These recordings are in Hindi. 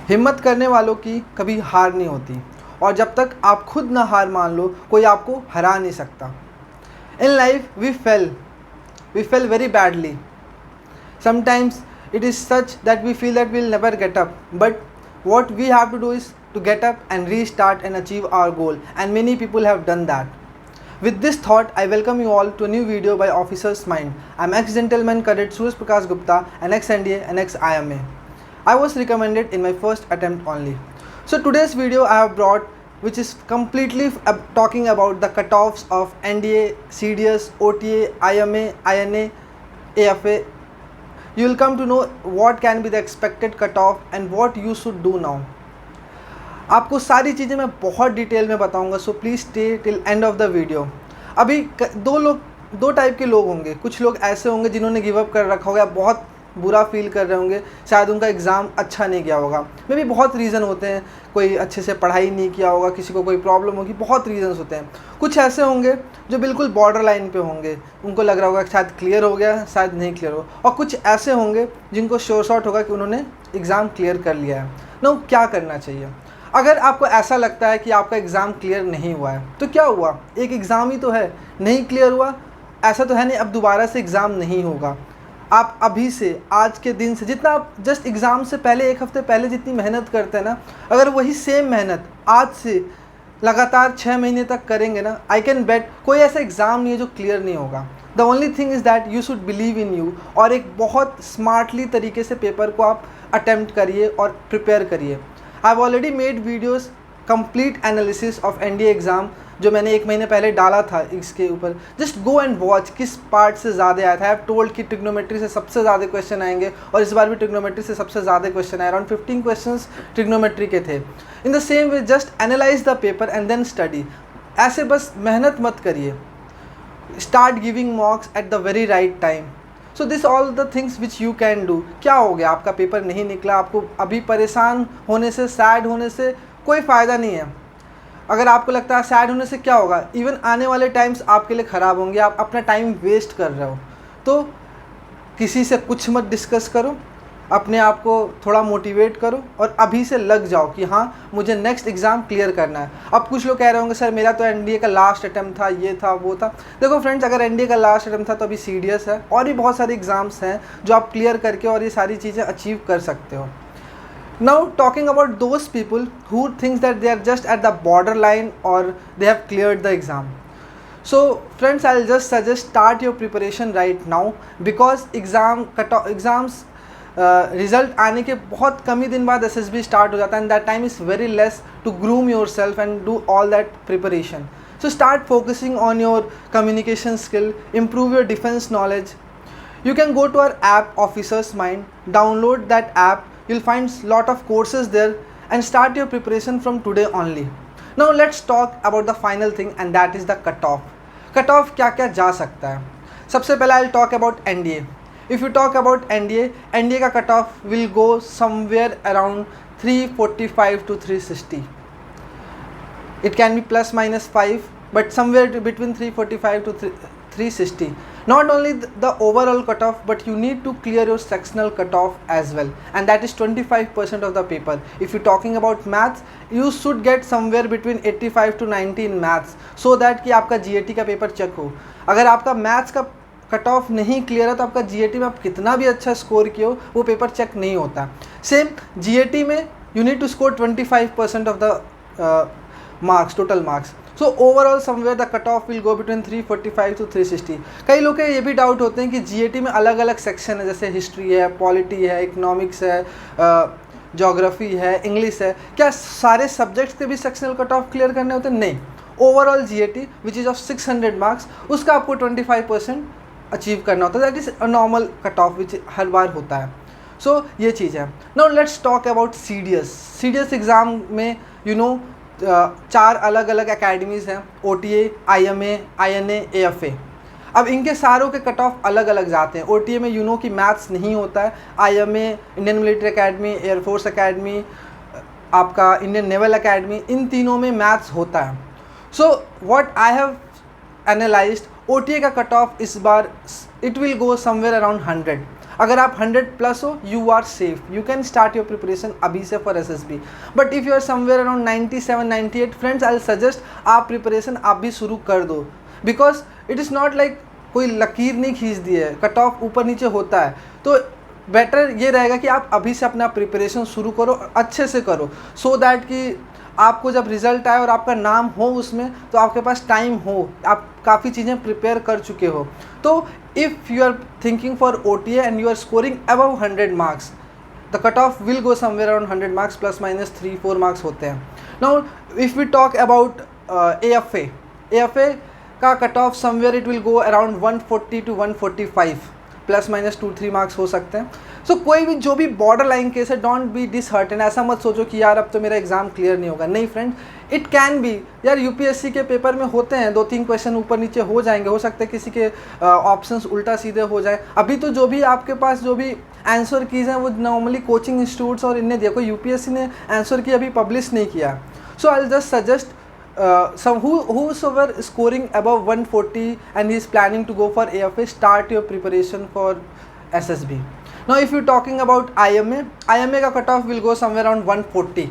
हिम्मत करने वालों की कभी हार नहीं होती, और जब तक आप खुद ना हार मान लो कोई आपको हरा नहीं सकता। In life we fail very badly. Sometimes it is such that we feel that we'll never get up, but what we have to do is to get up and restart and achieve our goal, and many people have done that. With this thought, I welcome you all to a new video by Officer's Mind. I'm ex-gentleman cadet Suraj Prakash Gupta, an ex-NDA and ex-IMA. I was recommended in my first attempt only. So today's video I have brought, which is completely talking about the cutoffs of NDA, CDS, OTA, IMA, INA, AFA. You will come to know what can be the expected cutoff and what you should do now. आपको सारी चीज़ें मैं बहुत डिटेल में बताऊंगा, so please stay till end of the video. अभी दो टाइप के लोग होंगे। कुछ लोग ऐसे होंगे जिन्होंने गिव अप कर रखा होगा, बहुत बुरा फील कर रहे होंगे, शायद उनका एग्ज़ाम अच्छा नहीं गया होगा। मे भी बहुत रीज़न होते हैं, कोई अच्छे से पढ़ाई नहीं किया होगा, किसी को कोई प्रॉब्लम होगी, बहुत रीज़न्स होते हैं। कुछ ऐसे होंगे जो बिल्कुल बॉर्डर लाइन पे होंगे, उनको लग रहा होगा शायद क्लियर हो गया, शायद नहीं क्लियर हो। और कुछ ऐसे होंगे जिनको श्योर शॉट होगा कि उन्होंने एग्ज़ाम क्लियर कर लिया है। ना क्या करना चाहिए? अगर आपको ऐसा लगता है कि आपका एग्ज़ाम क्लियर नहीं हुआ है तो क्या हुआ, एक एग्ज़ाम ही तो है, नहीं क्लियर हुआ ऐसा तो है नहीं अब दोबारा से एग्ज़ाम नहीं होगा। आप अभी से, आज के दिन से, जितना आप जस्ट एग्ज़ाम से पहले एक हफ़्ते पहले जितनी मेहनत करते हैं ना, अगर वही सेम मेहनत आज से लगातार 6 महीने तक करेंगे ना, आई कैन बेट कोई ऐसा एग्ज़ाम नहीं है जो क्लियर नहीं होगा। The only thing is that you should believe in you, और एक बहुत स्मार्टली तरीके से पेपर को आप अटैम्प्ट करिए और प्रिपेयर करिए। आई have already made videos complete analysis of NDA exam, जो मैंने 1 महीने पहले डाला था इसके ऊपर। जस्ट गो एंड वॉच किस पार्ट से ज़्यादा आया था। आई हैव टोल्ड कि ट्रिग्नोमेट्री से सबसे ज़्यादा क्वेश्चन आएंगे, और इस बार भी ट्रिग्नोमेट्री से सबसे ज़्यादा क्वेश्चन आए। अराउंड 15 क्वेश्चंस ट्रिग्नोमेट्री के थे। In the same way just analyse the paper and then study. ऐसे बस मेहनत मत करिए, start giving mocks at the very right time. So this all the things which you can do. क्या हो गया, आपका पेपर नहीं निकला, आपको अभी परेशान होने से, सैड होने से कोई फ़ायदा नहीं है। अगर आपको लगता है सैड होने से क्या होगा, इवन आने वाले टाइम्स आपके लिए ख़राब होंगे, आप अपना टाइम वेस्ट कर रहे हो। तो किसी से कुछ मत डिस्कस करो, अपने आप को थोड़ा मोटिवेट करो और अभी से लग जाओ कि हाँ मुझे नेक्स्ट एग्ज़ाम क्लियर करना है। अब कुछ लोग कह रहे होंगे सर मेरा तो एनडीए का लास्ट अटैम्प्ट था, ये था वो था। देखो फ्रेंड्स, अगर एनडीए का लास्ट अटैम्प्ट था तो अभी सीडीएस है और भी बहुत सारे एग्ज़ाम्स हैं जो आप क्लियर करके और ये सारी चीज़ें अचीव कर सकते हो। Now talking about those people who thinks that they are just at the borderline or they have cleared the exam. So friends, I'll just suggest start your preparation right now, because exams result आने के बहुत कम ही दिन बाद एसएसबी स्टार्ट हो जाता है, and that time is very less to groom yourself and do all that preparation. So start focusing on your communication skill, improve your defense knowledge. You can go to our app Officer's Mind, download that app, you'll find lot of courses there, and start your preparation from today only. Now let's talk about the final thing, and that is the cutoff. Cutoff क्या क्या जा सकता है? सबसे पहले I'll talk about NDA. If you talk about NDA का cutoff will go somewhere around 345 to 360. It can be plus minus 5, but somewhere between 345 to 360. Not only the overall cutoff, but you need to clear your sectional cutoff as well, and that is 25% of the paper. If you're talking about maths, you should get somewhere between 85 to 90 in maths, so that कि आपका GAT का पेपर चेक हो। अगर आपका मैथ्स का कट ऑफ नहीं क्लियर है तो आपका GAT में आप कितना भी अच्छा स्कोर किया हो वो पेपर चेक नहीं होता। सेम GAT में you need to score 25% of the marks, total marks. So overall somewhere the cut off will go between 345 to 360। कई लोग के ये भी डाउट होते हैं कि GAT में अलग अलग सेक्शन है, जैसे हिस्ट्री है, पॉलिटी है, इकोनॉमिक्स है, जोग्राफी है, इंग्लिश है, क्या सारे सब्जेक्ट्स के भी सेक्शनल कट ऑफ क्लियर करने होते हैं? नहीं। Overall GAT which is of 600 marks, उसका आपको 25% अचीव करना होता है। That is a normal cut off which हर बार होता है। सो ये चीज़ है। Now let's talk about CDS exam में यू नो 4 अलग अलग अकेडमीज़ हैं, OTA, IMA, INA, AFA। अब इनके सारों के कट ऑफ अलग अलग जाते हैं। OTA में यू नो कि मैथ्स नहीं होता है, IMA Indian military academy, air force academy, आपका इंडियन नेवल अकेडमी, इन तीनों में मैथ्स होता है। So what I have analysed, OTA का कट ऑफ इस बार it will go somewhere around 100। अगर आप 100 प्लस हो, you are safe, you can start your preparation अभी से for SSB. But if you are somewhere around 97 98 friends, I will suggest आप प्रिपरेशन आप भी शुरू कर दो, because it is not like कोई लकीर नहीं खींच दी है, कट ऑफ ऊपर नीचे होता है. तो बेटर ये रहेगा कि आप अभी से अपना प्रिपरेशन शुरू करो, अच्छे से करो, सो दैट कि आपको जब रिज़ल्ट आए और आपका नाम हो उसमें, तो आपके पास टाइम हो, आप काफ़ी चीज़ें प्रिपेयर कर चुके हो. तो if you are thinking for OTA and you are scoring above 100 marks, the cut off will go somewhere around 100 marks, plus minus 3-4 marks होते हैं. Now if we talk about AFA का cut off somewhere it will go around 140 to 145, plus minus 2-3 marks हो सकते हैं. सो कोई भी जो भी बॉर्डर लाइन केस है, डोंट बी डिसहर्टेन. ऐसा मत सोचो कि यार अब तो मेरा एग्ज़ाम क्लियर नहीं होगा. नहीं फ्रेंड, इट कैन बी. यार UPSC के पेपर में होते हैं 2-3 क्वेश्चन ऊपर नीचे हो जाएंगे, हो सकता है किसी के ऑप्शंस उल्टा सीधे हो जाए. अभी तो जो भी आपके पास जो भी आंसर कीज़ हैं वो नॉर्मली कोचिंग इंस्टीट्यूट्स और इनने देखो, UPSC ने आंसर की अभी पब्लिश नहीं किया. So I will just suggest some whosoever scoring above 140 and he is planning to go for AFA, start your preparation for SSB. Now if you talking about IMA का cut off will go somewhere around 140.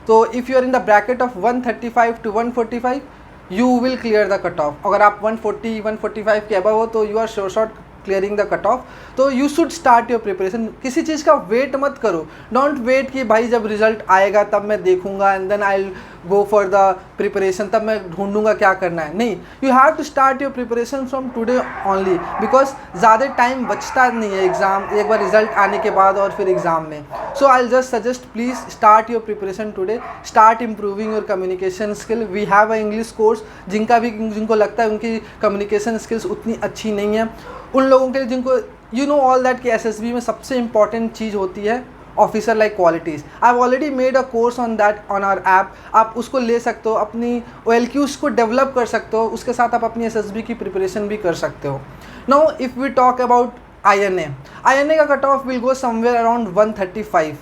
So if you are in the bracket of 135 to 145, you will clear the cut off. अगर आप 140 145 के above हो तो you are sure shot clearing the cut off. तो you should start your preparation. किसी चीज़ का वेट मत करो. डोंट वेट कि भाई जब रिजल्ट आएगा तब मैं देखूंगा and then I go for the preparation, तब मैं ढूंढूंगा क्या करना है. नहीं, you have to start your preparation from today only, because ज़्यादा टाइम बचता नहीं है एग्ज़ाम एक बार रिजल्ट आने के बाद और फिर एग्ज़ाम में. So I will just suggest please start your preparation today. Start improving your communication skill. We have a English course. जिनको लगता है उनकी कम्युनिकेशन स्किल्स उतनी अच्छी नहीं है, उन लोगों के लिए जिनको यू नो ऑल दैट कि SSB में सबसे इंपॉर्टेंट चीज़ होती है officer like qualities. I have already made a course on that on our app. आप उसको ले सकते हो, अपनी OLQs को डेवलप कर सकते हो, उसके साथ आप अपनी SSB की प्रिपरेशन भी कर सकते हो. Now if we talk about INA का cut off will go somewhere around 135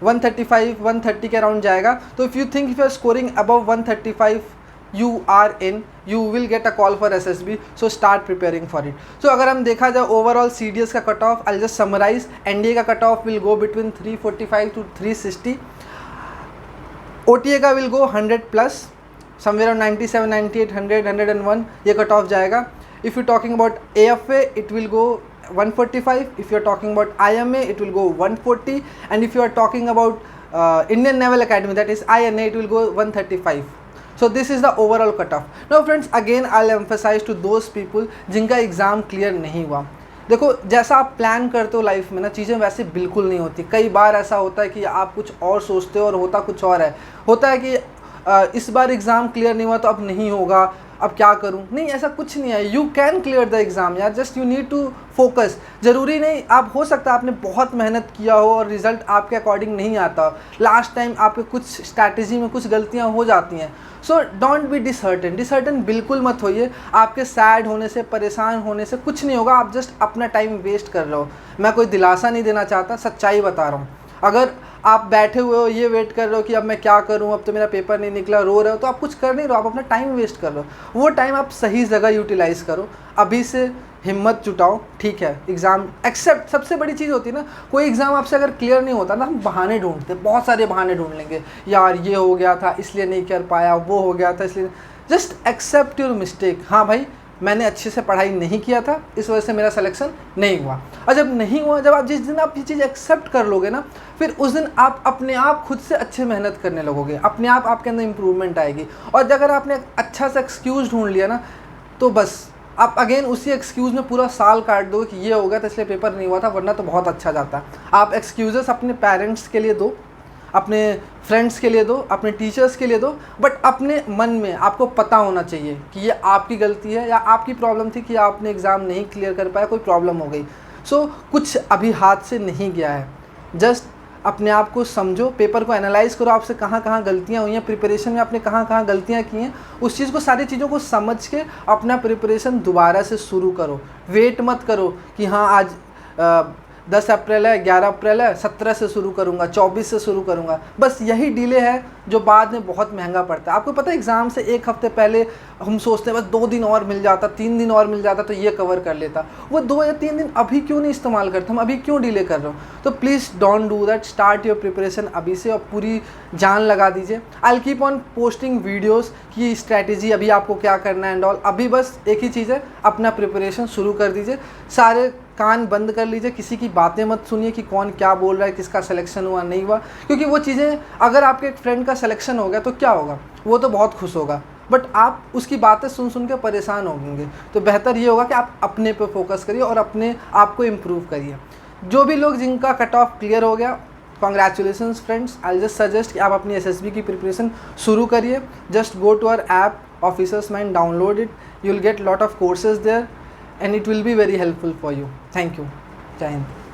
130 के अराउंड जाएगा. तो if you think if you are scoring above 135, you are in, you will get a call for SSB, so start preparing for it. So अगर हम देखा जाए ओवरऑल CDS का cut of, I'll just summarize. NDA का cut of will go between 345 to 360. OTA का will go 100 plus, somewhere around 97 98 100 101 ये कट ऑफ जाएगा. If you're talking about AFA, it will go 145. If you're talking about IMA, it will go 140. And if you are talking about Indian Naval Academy, that is INA, it will go 135. So this is the overall cutoff. Now friends, again I'll emphasize to those people जिनका एग्ज़ाम क्लियर नहीं हुआ. देखो, जैसा आप प्लान करते हो लाइफ में ना, चीज़ें वैसे बिल्कुल नहीं होती. कई बार ऐसा होता है कि आप कुछ और सोचते हो और होता कुछ और है. होता है कि इस बार एग्ज़ाम क्लियर नहीं हुआ तो अब नहीं होगा, अब क्या करूं. नहीं, ऐसा कुछ नहीं है. You can clear the exam यार, just you need to focus. ज़रूरी नहीं, आप हो सकता है आपने बहुत मेहनत किया हो और रिज़ल्ट आपके अकॉर्डिंग नहीं आता. लास्ट टाइम आपके कुछ स्ट्रैटेजी में कुछ गलतियां हो जाती हैं. सो डोंट बी डिसहर्टन बिल्कुल मत होइए. आपके सैड होने से, परेशान होने से कुछ नहीं होगा. आप जस्ट अपना टाइम वेस्ट कर रहे हो. मैं कोई दिलासा नहीं देना चाहता, सच्चाई बता रहा हूँ. अगर आप बैठे हुए हो, ये वेट कर रहे हो कि अब मैं क्या करूं, अब तो मेरा पेपर नहीं निकला, रो रहे हो, तो आप कुछ कर नहीं रहे हो, आप अपना टाइम वेस्ट कर रहे हो. वो टाइम आप सही जगह यूटिलाइज़ करो. अभी से हिम्मत जुटाओ. ठीक है, एग्ज़ाम एक्सेप्ट, सबसे बड़ी चीज़ होती है ना, कोई एग्ज़ाम आपसे अगर क्लियर नहीं होता ना, हम बहाने ढूंढते, बहुत सारे बहाने ढूंढ लेंगे. यार ये हो गया था इसलिए नहीं कर पाया, वो हो गया था इसलिए. Just accept your mistake. हाँ भाई, मैंने अच्छे से पढ़ाई नहीं किया था, इस वजह से मेरा सिलेक्शन नहीं हुआ. और जब नहीं हुआ, जब आप जिस दिन आप ये चीज़ एक्सेप्ट कर लोगे ना, फिर उस दिन आप अपने आप खुद से अच्छे मेहनत करने लगोगे. अपने आप आपके अंदर इंप्रूवमेंट आएगी. और अगर आपने अच्छा सा एक्सक्यूज़ ढूंढ लिया ना, तो बस आप अगेन उसी एक्सक्यूज़ में पूरा साल काट दो कि ये हो गया था इसलिए पेपर नहीं हुआ था, वरना तो बहुत अच्छा जाता. आप एक्सक्यूज़ेस अपने पेरेंट्स के लिए दो, अपने फ्रेंड्स के लिए दो, अपने टीचर्स के लिए दो, बट अपने मन में आपको पता होना चाहिए कि ये आपकी गलती है या आपकी प्रॉब्लम थी कि आपने एग्ज़ाम नहीं क्लियर कर पाया, कोई प्रॉब्लम हो गई. सो कुछ अभी हाथ से नहीं गया है. जस्ट अपने आप को समझो, पेपर को एनालाइज करो, आपसे कहाँ कहाँ गलतियाँ हुई हैं, प्रिपरेशन में आपने कहाँ कहाँ गलतियाँ की हैं, उस चीज़ को, सारी चीज़ों को समझ के अपना प्रिपरेशन दोबारा से शुरू करो. वेट मत करो कि हाँ आज 10 अप्रैल है, 11 अप्रैल है, 17 से शुरू करूँगा, 24 से शुरू करूँगा। बस यही डिले है जो बाद में बहुत महंगा पड़ता है। आपको पता है एग्ज़ाम से 1 हफ्ते पहले हम सोचते हैं बस 2 दिन और मिल जाता, 3 दिन और मिल जाता तो ये कवर कर लेता। वो 2 या 3 दिन अभी क्यों नहीं इस्तेमाल करते, हम अभी क्यों डिले कर रहे हो? तो please don't do that, start your preparation अभी से और पूरी जान लगा दीजिए। I will keep on posting videos की स्ट्रैटेजी, अभी आपको क्या करना है एंड ऑल। अभी बस एक ही चीज़ है, अपना प्रिपरेशन शुरू कर दीजिए, सारे कान बंद कर लीजिए, किसी की बातें मत सुनिए कि कौन क्या बोल रहा है, किसका सिलेक्शन हुआ नहीं हुआ, क्योंकि वो चीज़ें अगर आपके एक फ्रेंड का सिलेक्शन हो गया तो क्या होगा, वो तो बहुत खुश होगा, बट आप उसकी बातें सुन सुन के परेशान होंगे। तो बेहतर ये होगा कि आप अपने पे फोकस करिए और अपने आप को इम्प्रूव करिए। जो भी लोग जिनका कट ऑफ क्लियर हो गया, congratulations friends. I just suggest कि आप अपनी एसएसबी की प्रिपरेशन शुरू करिए। Just go to our app Officers Mind, download it, you will get lot of courses there and it will be very helpful for you. Thank you. Jai Hind.